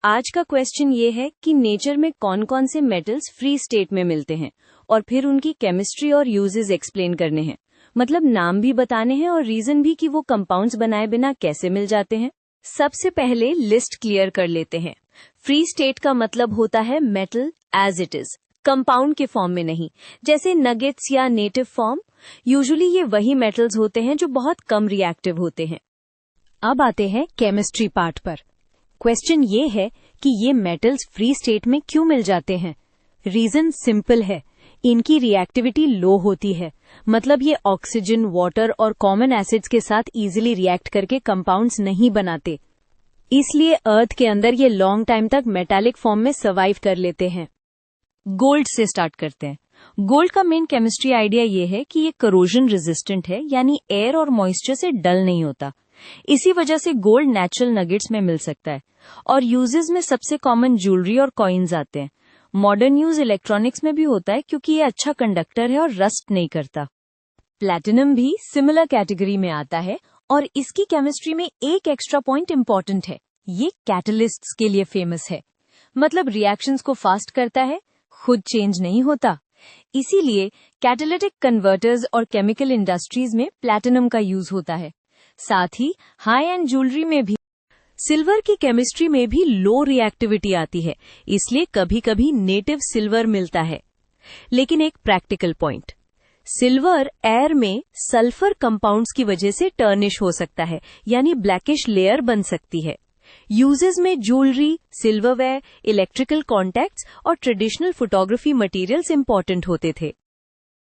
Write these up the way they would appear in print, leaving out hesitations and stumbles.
आज का क्वेश्चन ये है कि नेचर में कौन कौन से मेटल्स फ्री स्टेट में मिलते हैं और फिर उनकी केमिस्ट्री और यूजेस एक्सप्लेन करने हैं। मतलब नाम भी बताने हैं और रीजन भी कि वो कंपाउंड्स बनाए बिना कैसे मिल जाते हैं। सबसे पहले लिस्ट क्लियर कर लेते हैं। फ्री स्टेट का मतलब होता है metal as it is, compound के फॉर्म में नहीं, जैसे नगेट्स या नेटिव फॉर्म। यूजुअली ये वही मेटल्स होते हैं जो बहुत कम रिएक्टिव होते हैं। अब आते हैं केमिस्ट्री पार्ट पर। क्वेश्चन ये है कि ये मेटल्स फ्री स्टेट में क्यों मिल जाते हैं। रीजन सिंपल है, इनकी रिएक्टिविटी लो होती है। मतलब ये ऑक्सीजन, वाटर और कॉमन एसिड्स के साथ इजीली रिएक्ट करके कंपाउंड्स नहीं बनाते, इसलिए अर्थ के अंदर ये लॉन्ग टाइम तक मेटालिक फॉर्म में सर्वाइव कर लेते हैं। गोल्ड से स्टार्ट करते हैं। गोल्ड का मेन केमिस्ट्री आइडिया ये है कि ये करोजन रेजिस्टेंट है, यानी एयर और मॉइस्चर से डल नहीं होता। इसी वजह से गोल्ड नेचुरल नगेट्स में मिल सकता है। और यूजेस में सबसे कॉमन ज्वेलरी और कॉइन्स आते हैं। मॉडर्न यूज इलेक्ट्रॉनिक्स में भी होता है क्योंकि ये अच्छा कंडक्टर है और रस्ट नहीं करता। प्लैटिनम भी सिमिलर कैटेगरी में आता है और इसकी केमिस्ट्री में एक एक्स्ट्रा पॉइंट इंपॉर्टेंट है, ये कैटलिस्ट्स के लिए फेमस है। मतलब रिएक्शंस को फास्ट करता है, खुद चेंज नहीं होता। इसीलिए कैटालिटिक कन्वर्टर्स और केमिकल इंडस्ट्रीज में प्लैटिनम का यूज होता है। साथ ही हाई एंड ज्वेलरी में भी। सिल्वर की केमिस्ट्री में भी लो रिएक्टिविटी आती है, इसलिए कभी कभी नेटिव सिल्वर मिलता है। लेकिन एक प्रैक्टिकल पॉइंट, सिल्वर एयर में सल्फर कंपाउंड्स की वजह से टर्निश हो सकता है, यानी ब्लैकिश लेयर बन सकती है। यूजेस में ज्वेलरी, सिल्वरवेयर, इलेक्ट्रिकल कॉन्टैक्ट्स और ट्रेडिशनल फोटोग्राफी मटेरियल्स इंपॉर्टेंट होते थे।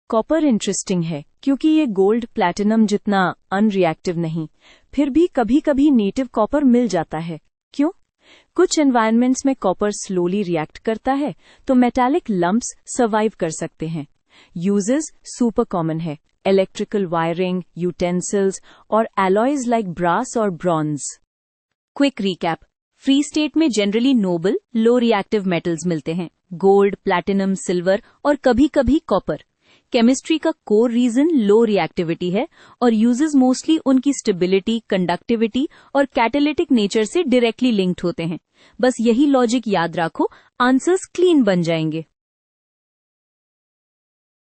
कॉपर इंटरेस्टिंग है क्योंकि ये गोल्ड प्लैटिनम जितना अनरिएक्टिव नहीं, फिर भी कभी कभी नेटिव कॉपर मिल जाता है। क्यों? कुछ एनवायरनमेंट्स में कॉपर स्लोली रिएक्ट करता है, तो मेटालिक लंप्स सर्वाइव कर सकते हैं। यूजेस सुपर कॉमन है, इलेक्ट्रिकल वायरिंग, यूटेंसिल्स और एलॉयज लाइक ब्रास और bronze. Quick recap, free state में generally Nobel, low reactive metals मिलते हैं, गोल्ड, प्लैटिनम, सिल्वर और कभी कभी कॉपर। केमिस्ट्री का कोर रीजन लो रिएक्टिविटी है और यूजेस मोस्टली उनकी स्टेबिलिटी, कंडक्टिविटी और कैटालिटिक नेचर से डायरेक्टली लिंक्ड होते हैं। बस यही लॉजिक याद रखो, आंसर्स क्लीन बन जाएंगे।